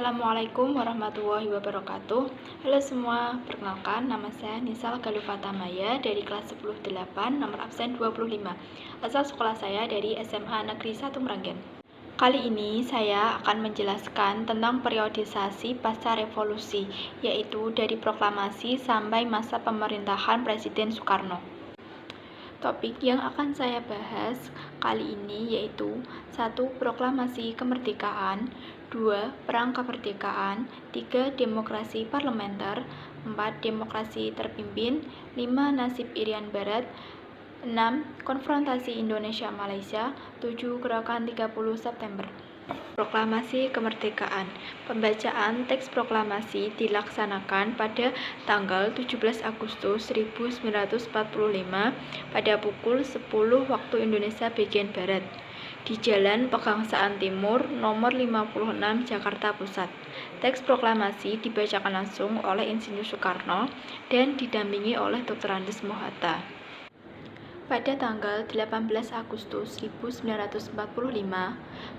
Assalamualaikum warahmatullahi wabarakatuh. Halo semua, perkenalkan nama saya Nisal Galufatamaya dari kelas 10-8, nomor absen 25. Asal sekolah saya dari SMA Negeri 1 Meranggen. Kali ini saya akan menjelaskan tentang periodisasi pasca revolusi, yaitu dari proklamasi sampai masa pemerintahan Presiden Soekarno. Topik yang akan saya bahas kali ini yaitu 1. Proklamasi kemerdekaan, 2. Perang kemerdekaan, 3. Demokrasi parlementer, 4. Demokrasi terpimpin, 5. Nasib Irian Barat, 6. Konfrontasi Indonesia-Malaysia, 7. Gerakan 30 September. Proklamasi kemerdekaan. Pembacaan teks proklamasi dilaksanakan pada tanggal 17 Agustus 1945 pada pukul 10 waktu Indonesia bagian Barat di Jalan Pegangsaan Timur nomor 56 Jakarta Pusat. Teks proklamasi dibacakan langsung oleh Insinyur Soekarno dan didampingi oleh Dr. Andes Mohatta. Pada tanggal 18 Agustus 1945,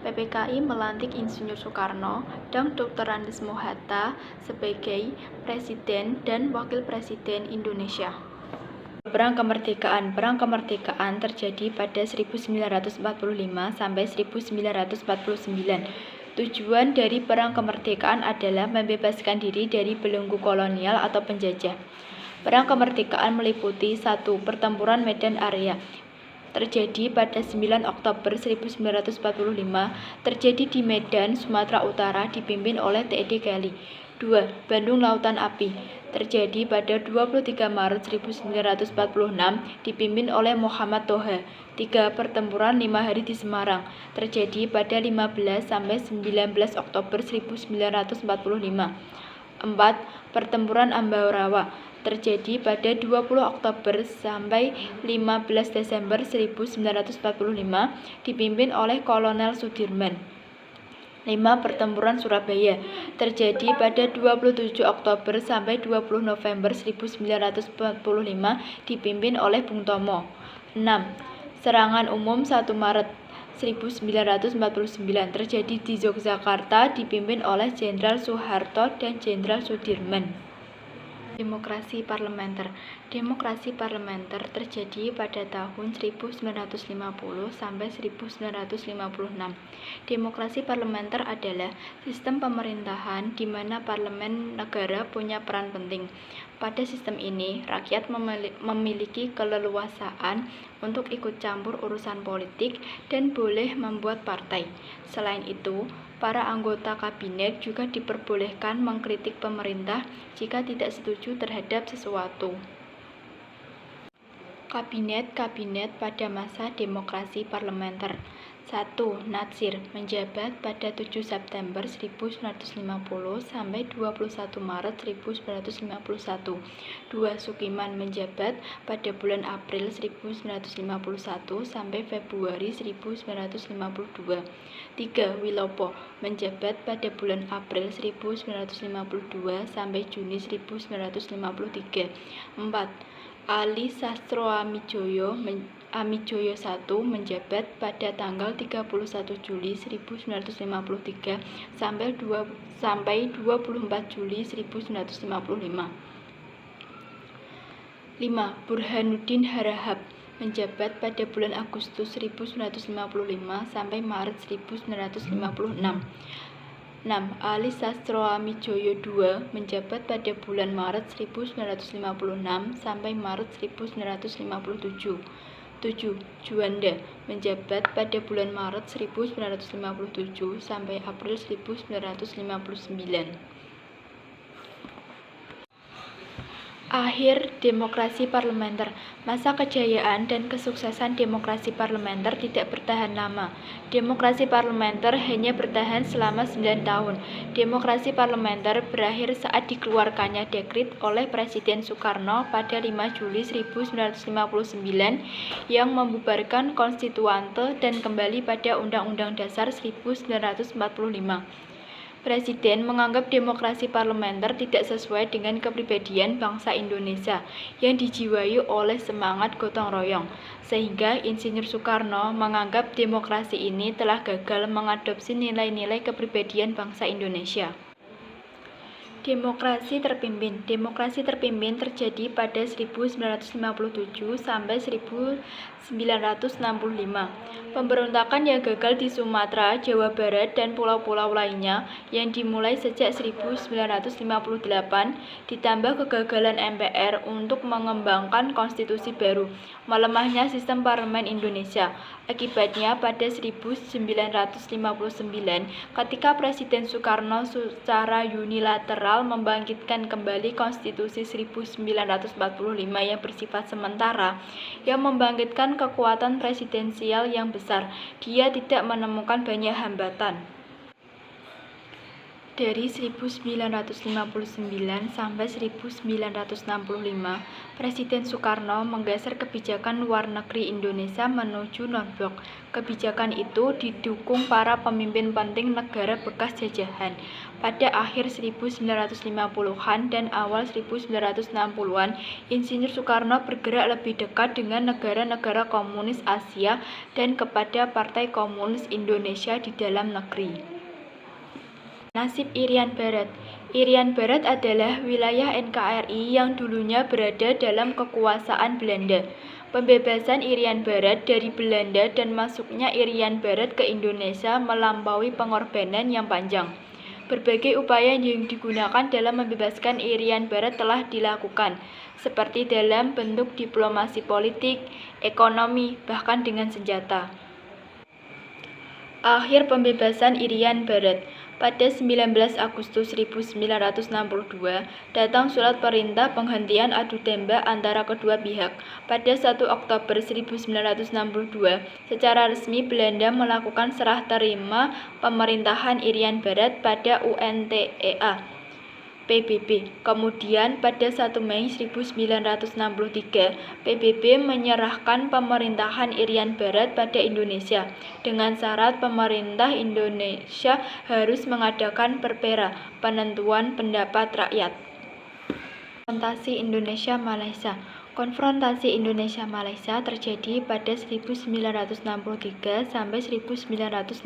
PPKI melantik Insinyur Soekarno dan Dr. Andes Mohatta sebagai Presiden dan Wakil Presiden Indonesia. Perang kemerdekaan. Perang kemerdekaan terjadi pada 1945 sampai 1949. Tujuan dari perang kemerdekaan adalah membebaskan diri dari belenggu kolonial atau penjajah. Perang kemerdekaan meliputi 1. Pertempuran Medan Area terjadi pada 9 Oktober 1945, terjadi di Medan, Sumatera Utara, dipimpin oleh T.D. Kelly. 2. Bandung Lautan Api terjadi pada 23 Maret 1946, dipimpin oleh Muhammad Toha. 3. Pertempuran 5 hari di Semarang terjadi pada 15 sampai 19 Oktober 1945. 4. Pertempuran Ambarawa terjadi pada 20 Oktober sampai 15 Desember 1945, dipimpin oleh Kolonel Sudirman. 5. Pertempuran Surabaya terjadi pada 27 Oktober sampai 20 November 1945, dipimpin oleh Bung Tomo. 6. Serangan umum 1 Maret 1949 terjadi di Yogyakarta, dipimpin oleh Jenderal Soeharto dan Jenderal Sudirman. Demokrasi parlementer. Demokrasi parlementer terjadi pada tahun 1950 sampai 1956. Demokrasi parlementer adalah sistem pemerintahan di mana parlemen negara punya peran penting. Pada sistem ini, rakyat memiliki keleluasaan untuk ikut campur urusan politik dan boleh membuat partai. Selain itu, para anggota kabinet juga diperbolehkan mengkritik pemerintah jika tidak setuju terhadap sesuatu. Kabinet pada masa demokrasi parlementer. 1. Natsir menjabat pada 7 September 1950 sampai 21 Maret 1951. 2. Sukiman menjabat pada bulan April 1951 sampai Februari 1952. 3. Wilopo menjabat pada bulan April 1952 sampai Juni 1953. 4. Ali Sastroamidjojo I menjabat pada tanggal 31 Juli 1953 sampai 24 Juli 1955. 5. Burhanuddin Harahap menjabat pada bulan Agustus 1955 sampai Maret 1956. 6. Ali Sastroamidjojo II menjabat pada bulan Maret 1956 sampai Maret 1957. 7. Juanda menjabat pada bulan Maret 1957 sampai April 1959. Akhir demokrasi parlementer. Masa kejayaan dan kesuksesan demokrasi parlementer tidak bertahan lama. Demokrasi parlementer hanya bertahan selama 9 tahun. Demokrasi parlementer berakhir saat dikeluarkannya dekrit oleh Presiden Soekarno pada 5 Juli 1959 yang membubarkan konstituante dan kembali pada Undang-Undang Dasar 1945. Presiden menganggap demokrasi parlementer tidak sesuai dengan kepribadian bangsa Indonesia yang dijiwai oleh semangat gotong royong, sehingga Insinyur Soekarno menganggap demokrasi ini telah gagal mengadopsi nilai-nilai kepribadian bangsa Indonesia. Demokrasi terpimpin. Demokrasi terpimpin terjadi pada 1957 sampai 1965. Pemberontakan yang gagal di Sumatera, Jawa Barat, dan pulau-pulau lainnya yang dimulai sejak 1958 ditambah kegagalan MPR untuk mengembangkan konstitusi baru, melemahnya sistem parlemen Indonesia. Akibatnya pada 1959 ketika Presiden Soekarno secara unilateral membangkitkan kembali Konstitusi 1945 yang bersifat sementara, yang membangkitkan kekuatan presidensial yang besar, dia tidak menemukan banyak hambatan. Dari 1959 sampai 1965, Presiden Soekarno menggeser kebijakan luar negeri Indonesia menuju non-blok. Kebijakan itu didukung para pemimpin penting negara bekas jajahan. Pada akhir 1950-an dan awal 1960-an, Insinyur Soekarno bergerak lebih dekat dengan negara-negara komunis Asia dan kepada Partai Komunis Indonesia di dalam negeri. Nasib Irian Barat. Irian Barat adalah wilayah NKRI yang dulunya berada dalam kekuasaan Belanda. Pembebasan Irian Barat dari Belanda dan masuknya Irian Barat ke Indonesia melampaui pengorbanan yang panjang. Berbagai upaya yang digunakan dalam membebaskan Irian Barat telah dilakukan, seperti dalam bentuk diplomasi politik, ekonomi, bahkan dengan senjata. Akhir pembebasan Irian Barat. Pada 19 Agustus 1962, datang surat perintah penghentian adu tembak antara kedua pihak. Pada 1 Oktober 1962, secara resmi Belanda melakukan serah terima pemerintahan Irian Barat pada UNTEA PBB. Kemudian pada 1 Mei 1963, PBB menyerahkan pemerintahan Irian Barat pada Indonesia dengan syarat pemerintah Indonesia harus mengadakan perpera, penentuan pendapat rakyat. Konfrontasi Indonesia-Malaysia. Konfrontasi Indonesia-Malaysia terjadi pada 1963 sampai 1966.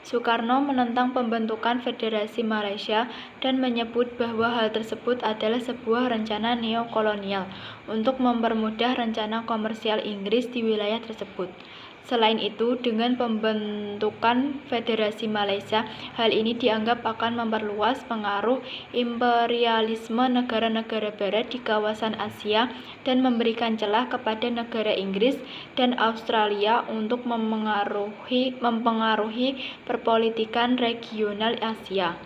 Soekarno menentang pembentukan Federasi Malaysia dan menyebut bahwa hal tersebut adalah sebuah rencana neokolonial untuk mempermudah rencana komersial Inggris di wilayah tersebut. Selain itu, dengan pembentukan Federasi Malaysia, hal ini dianggap akan memperluas pengaruh imperialisme negara-negara barat di kawasan Asia dan memberikan celah kepada negara Inggris dan Australia untuk mempengaruhi perpolitikan regional Asia.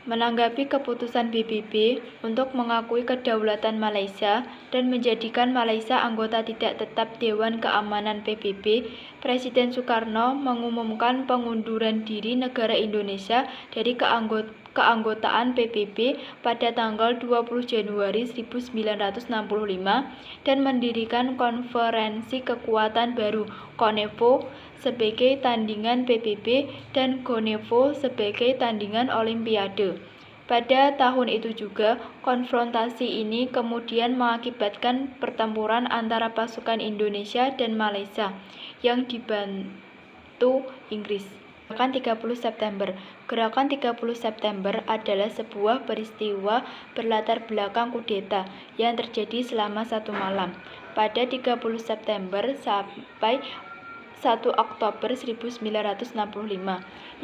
Menanggapi keputusan PBB untuk mengakui kedaulatan Malaysia dan menjadikan Malaysia anggota tidak tetap Dewan Keamanan PBB, Presiden Soekarno mengumumkan pengunduran diri negara Indonesia dari keanggotaan PBB pada tanggal 20 Januari 1965 dan mendirikan Konferensi Kekuatan Baru (KONEVO) sebagai tandingan PBB dan GONEVO sebagai tandingan Olimpiade. Pada tahun itu juga, konfrontasi ini kemudian mengakibatkan pertempuran antara pasukan Indonesia dan Malaysia yang dibantu Inggris. Gerakan 30 September. Gerakan 30 September adalah sebuah peristiwa berlatar belakang kudeta yang terjadi selama 1 malam, pada 30 September sampai 1 Oktober 1965,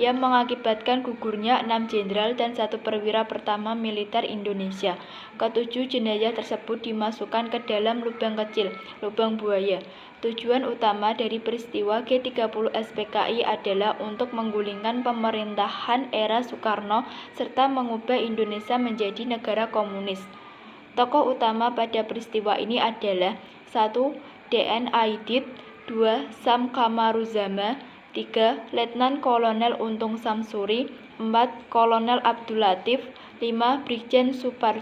yang mengakibatkan gugurnya 6 jenderal dan 1 perwira pertama militer Indonesia. Ketujuh jenazah tersebut dimasukkan ke dalam lubang kecil, lubang buaya. Tujuan utama dari peristiwa G30 SPKI adalah untuk menggulingkan pemerintahan era Soekarno serta mengubah Indonesia menjadi negara komunis. Tokoh utama pada peristiwa ini adalah 1. D.N. Aidit, 2. Sam Kamaruzama, 3. Letnan Kolonel Untung Samsuri, 4. Kolonel Abdul Latif, 5. Brigjen Suparjo.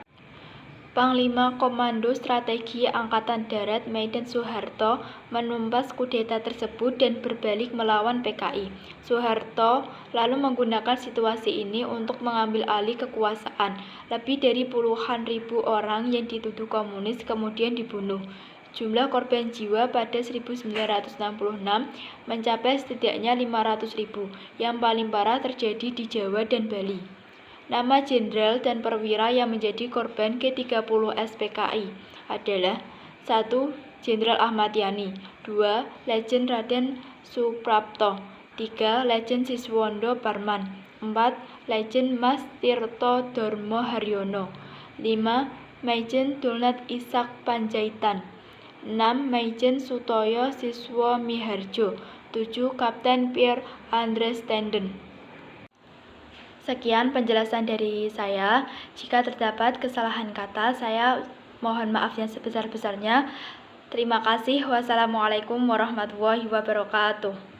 Panglima Komando Strategi Angkatan Darat Medan Soeharto menumpas kudeta tersebut dan berbalik melawan PKI. Soeharto lalu menggunakan situasi ini untuk mengambil alih kekuasaan. Lebih dari puluhan ribu orang yang dituduh komunis kemudian dibunuh. Jumlah korban jiwa pada 1966 mencapai setidaknya 500.000, yang paling parah terjadi di Jawa dan Bali. Nama jenderal dan perwira yang menjadi korban G30 SPKI adalah 1. Jenderal Ahmad Yani, 2. Lejen Raden Suprapto, 3. Lejen Siswondo Parman, 4. Lejen Mas Tirto Dormo Haryono, 5. Maijen Dulnat Isak Panjaitan, 6. Maijen Sutoyo Siswo Miharjo, 7. Kapten Pierre Andres Tenden. Sekian penjelasan dari saya. Jika terdapat kesalahan kata, saya mohon maaf yang sebesar-besarnya. Terima kasih. Wassalamualaikum warahmatullahi wabarakatuh.